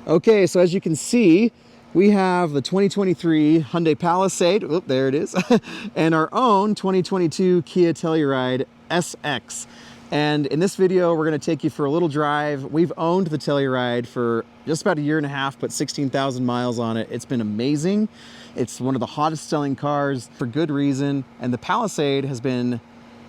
Okay, so as you can see, we have the 2023 Hyundai Palisade, oh, there it is, and our own 2022 Kia Telluride SX. And in this video, we're going to take you for a little drive. We've owned the Telluride for just about a year and a half, put 16,000 miles on it. It's been amazing. It's one of the hottest selling cars for good reason. And the Palisade has been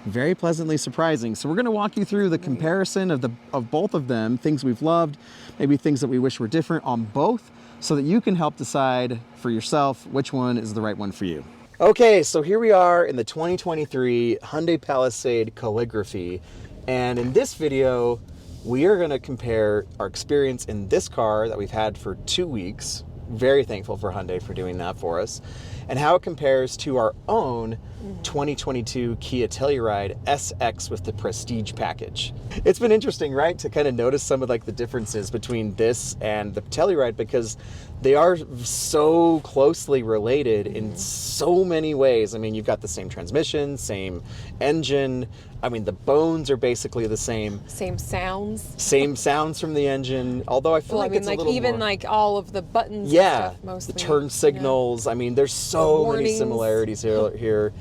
very pleasantly surprising. So we're going to walk you through the comparison of both of them, things we've loved, maybe things that we wish were different on both, so that you can help decide for yourself which one is the right one for you. Okay, so here we are in the 2023 Hyundai Palisade Calligraphy. And in this video, we are going to compare our experience in this car that we've had for 2 weeks. Very thankful for Hyundai for doing that for us. And how it compares to our own 2022 Kia Telluride SX with the Prestige package. It's been interesting, right, to kind of notice some of like the differences between this and the Telluride, because they are so closely related in so many ways. I mean, you've got the same transmission, same engine. I mean, the bones are basically the same. Same sounds. Same sounds from the engine. Although I feel like it's a little even more, like all of the buttons. Yeah, and stuff, mostly, the turn signals. I mean, there's so many similarities here.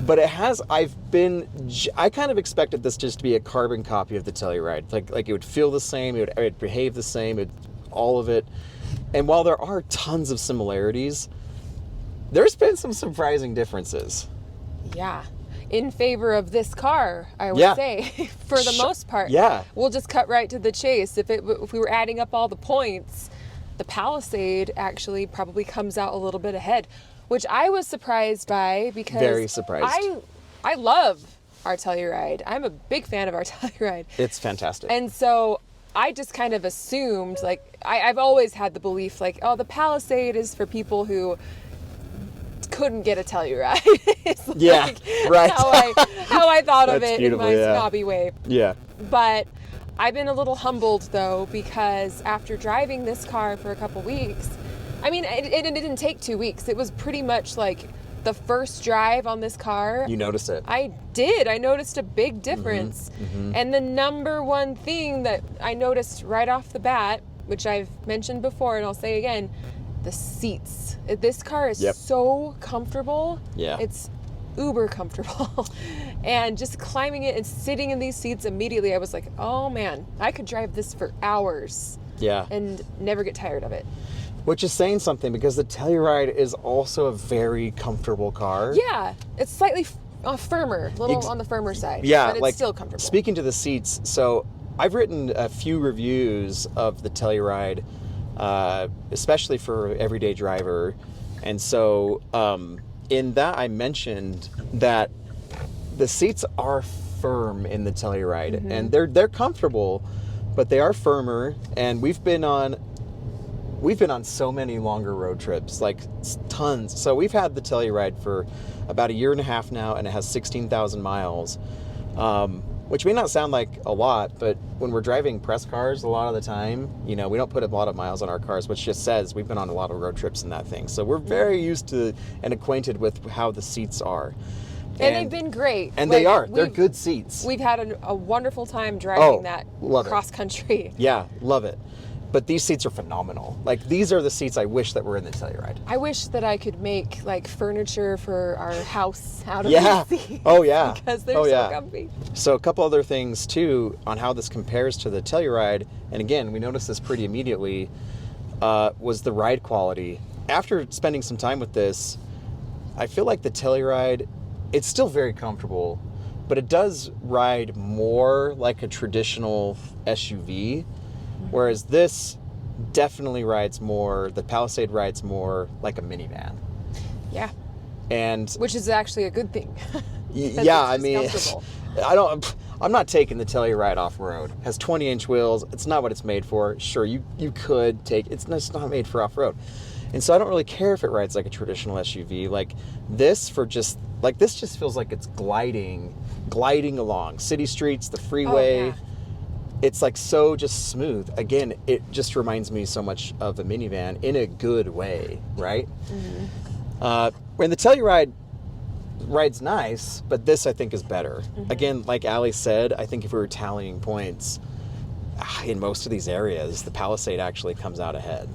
But it has, I kind of expected this just to be a carbon copy of the Telluride. Like it would feel the same, it would behave the same, all of it. And while there are tons of similarities, there's been some surprising differences. Yeah. In favor of this car, I would say, for the most part. Yeah. We'll just cut right to the chase. If we were adding up all the points, the Palisade actually probably comes out a little bit ahead, which I was surprised by, because very surprised. I love our Telluride. I'm a big fan of our Telluride. It's fantastic. And so I just kind of assumed, like, I've always had the belief, like, oh, the Palisade is for people who couldn't get a Telluride. It's like right. how I thought of it in my snobby way. Yeah. But I've been a little humbled, though, because after driving this car for a couple weeks, I mean, it didn't take 2 weeks. It was pretty much like the first drive on this car. You noticed it. I did. I noticed a big difference. And the number one thing that I noticed right off the bat, which I've mentioned before and I'll say again, the seats. This car is so comfortable. Yeah. It's uber comfortable. And just climbing it and sitting in these seats immediately, I was like, oh man, I could drive this for hours. Yeah. And never get tired of it. Which is saying something, because the Telluride is also a very comfortable car. Yeah, it's slightly firmer, a little on the firmer side. Yeah, but it's still comfortable. Speaking to the seats, so I've written a few reviews of the Telluride, especially for everyday driver. And so in that I mentioned that the seats are firm in the Telluride, and they're comfortable, but they are firmer. And we've been on so many longer road trips, like tons. So we've had the Telluride for about a year and a half now, and it has 16,000 miles, which may not sound like a lot, but when we're driving press cars a lot of the time, you know, we don't put a lot of miles on our cars, which just says we've been on a lot of road trips in that thing. So we're very used to and acquainted with how the seats are. And they've been great. And like, they are. They're good seats. We've had a wonderful time driving that cross country. Yeah, love it. But these seats are phenomenal. Like, these are the seats I wish that were in the Telluride. I wish that I could make, like, furniture for our house out of these seats. Oh, yeah. Because they're so comfy. So a couple other things, too, on how this compares to the Telluride, and again, we noticed this pretty immediately, was the ride quality. After spending some time with this, I feel like the Telluride, it's still very comfortable, but it does ride more like a traditional SUV. Whereas this definitely rides more, the Palisade rides more like a minivan. Yeah. And which is actually a good thing. Yeah, I mean, I'm not taking the Telluride off-road. It has 20-inch wheels. It's not what it's made for. Sure, you could take, it's not made for off-road. And so I don't really care if it rides like a traditional SUV. Like this just feels like it's gliding along city streets, the freeway. Oh, yeah. It's like so just smooth. Again, it just reminds me so much of a minivan in a good way, right? When the Telluride rides nice, but this I think is better. Again, like Allie said, I think if we were tallying points, in most of these areas, the Palisade actually comes out ahead.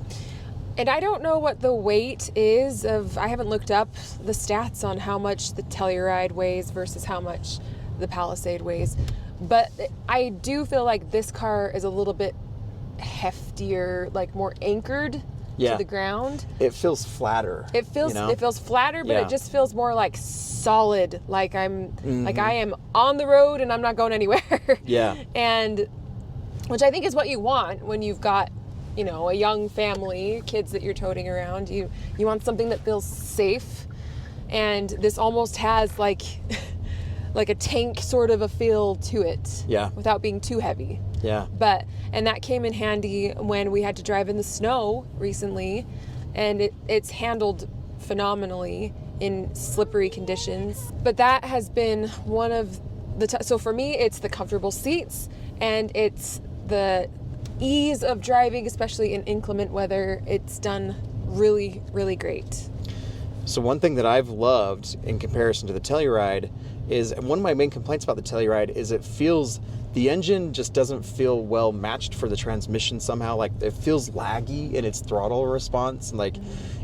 And I don't know what the weight is I haven't looked up the stats on how much the Telluride weighs versus how much the Palisade weighs. But I do feel like this car is a little bit heftier, like more anchored to the ground. It feels flatter. It feels flatter, but it just feels more like solid, like like I am on the road and I'm not going anywhere. Yeah. And which I think is what you want when you've got, a young family, kids that you're toting around. You want something that feels safe, and this almost has like a tank sort of a feel to it. Yeah. Without being too heavy. Yeah. And that came in handy when we had to drive in the snow recently, and it's handled phenomenally in slippery conditions. But that has been one of so for me, it's the comfortable seats, and it's the ease of driving, especially in inclement weather. It's done really, really great. So one thing that I've loved in comparison to the Telluride is, and one of my main complaints about the Telluride is the engine just doesn't feel well matched for the transmission somehow. Like, it feels laggy in its throttle response, and like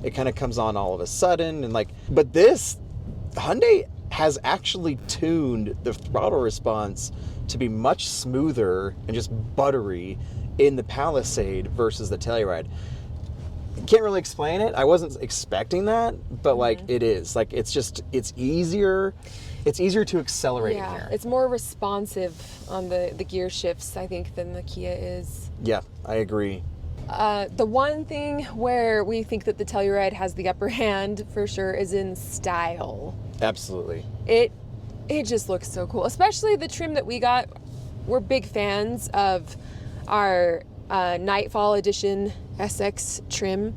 it kind of comes on all of a sudden, and but this Hyundai has actually tuned the throttle response to be much smoother and just buttery in the Palisade versus the Telluride. Can't really explain it. I wasn't expecting that, but it is. It's easier. It's easier to accelerate in here. It's more responsive on the gear shifts, I think, than the Kia is. Yeah, I agree. The one thing where we think that the Telluride has the upper hand for sure is in style. Absolutely. It just looks so cool, especially the trim that we got. We're big fans of our Nightfall Edition SX trim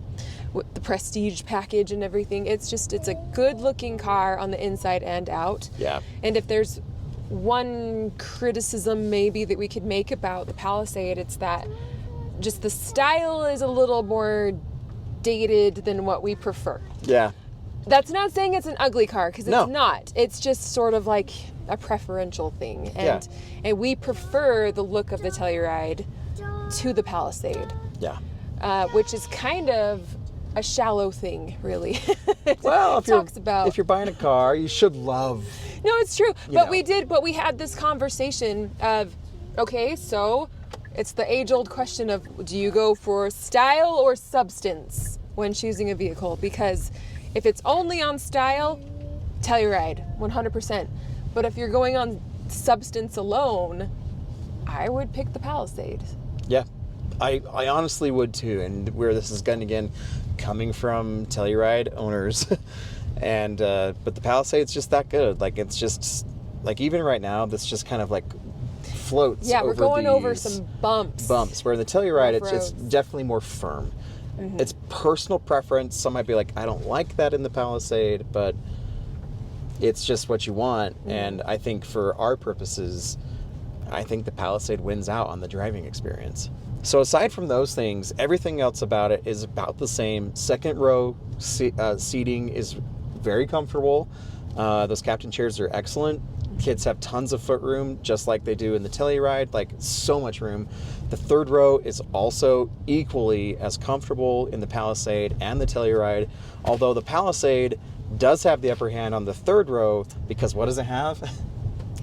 with the Prestige package and everything. It's a good looking car on the inside and out. Yeah. And if there's one criticism maybe that we could make about the Palisade, it's that just the style is a little more dated than what we prefer. Yeah. That's not saying it's an ugly car, because it's not. It's just sort of like a preferential thing. And we prefer the look of the Telluride to the Palisade. Yeah. Which is kind of a shallow thing, really. Well, if you're buying a car, you should love. No, it's true. But we had this conversation of, okay, so it's the age-old question of, do you go for style or substance when choosing a vehicle? Because if it's only on style, Telluride, 100%. But if you're going on substance alone, I would pick the Palisade. Yeah, I honestly would too. And where this is going again, coming from Telluride owners, and but the Palisade's just that good. It's just even right now, this just kind of floats. Yeah, we're going over some bumps. Where in the Telluride, it's definitely more firm. Mm-hmm. It's personal preference. Some might be like, I don't like that in the Palisade, but it's just what you want. Mm-hmm. And I think for our purposes, I think the Palisade wins out on the driving experience. So aside from those things, everything else about it is about the same. Second row seating is very comfortable. Those captain chairs are excellent. Kids have tons of footroom, just like they do in the Telluride, so much room. The third row is also equally as comfortable in the Palisade and the Telluride, although the Palisade does have the upper hand on the third row, because what does it have?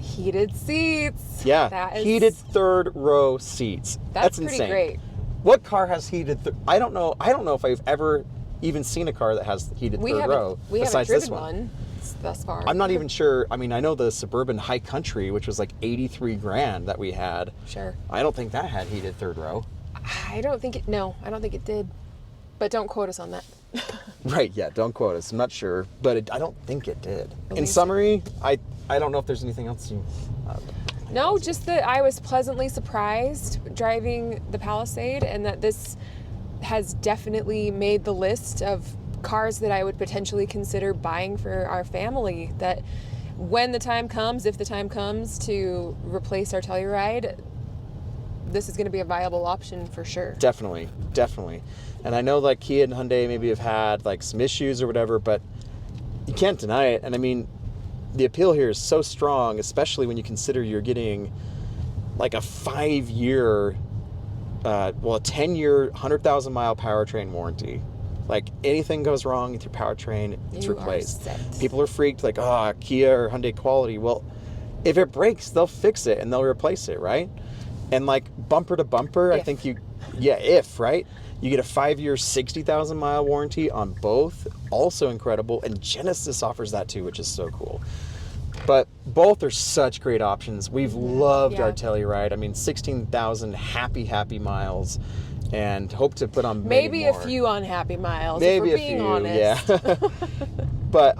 Heated seats. Yeah, heated third row seats. That's pretty insane. Great. What car has heated? I don't know if I've ever even seen a car that has heated third row. We besides haven't this driven one thus far. I'm not even sure. I mean, I know the Suburban High Country, which was $83,000 that we had. Sure. I don't think that had heated third row. I don't think it did. But don't quote us on that. Right, yeah, don't quote us. I'm not sure, but I don't think it did. In summary, I don't know if there's anything else you... No, just that I was pleasantly surprised driving the Palisade, and that this has definitely made the list of cars that I would potentially consider buying for our family. That when the time comes, if the time comes to replace our Telluride, this is going to be a viable option for sure. Definitely. And I know Kia and Hyundai maybe have had some issues or whatever, but you can't deny it. And I mean, the appeal here is so strong, especially when you consider you're getting a 5-year well, a 10-year, 100,000 mile powertrain warranty. Like anything goes wrong with your powertrain, it's You are replaced. set. People are freaked like, oh, Kia or Hyundai quality. Well, if it breaks, they'll fix it and they'll replace it, right? And like bumper to bumper, I think right? You get a 5-year, 60,000 mile warranty on both. Also incredible. And Genesis offers that too, which is so cool. But both are such great options. We've loved our Telluride. I mean, 16,000 happy miles, and hope to put on maybe more. a few unhappy miles. Maybe if we're a being few, honest. yeah. But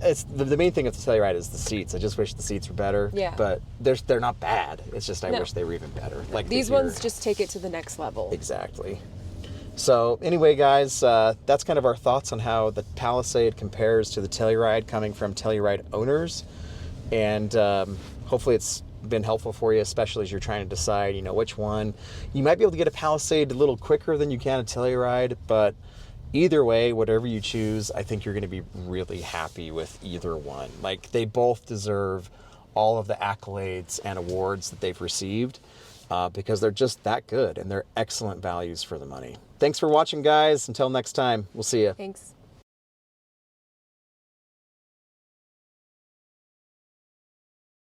it's the main thing with the Telluride is the seats. I just wish the seats were better. Yeah. But they're not bad. It's just I wish they were even better. Like These ones just take it to the next level. Exactly. So anyway, guys, that's kind of our thoughts on how the Palisade compares to the Telluride coming from Telluride owners. And hopefully it's been helpful for you, especially as you're trying to decide, which one. You might be able to get a Palisade a little quicker than you can a Telluride, but either way, whatever you choose, I think you're going to be really happy with either one. Like, they both deserve all of the accolades and awards that they've received because they're just that good and they're excellent values for the money. Thanks for watching, guys. Until next time, we'll see you. Thanks.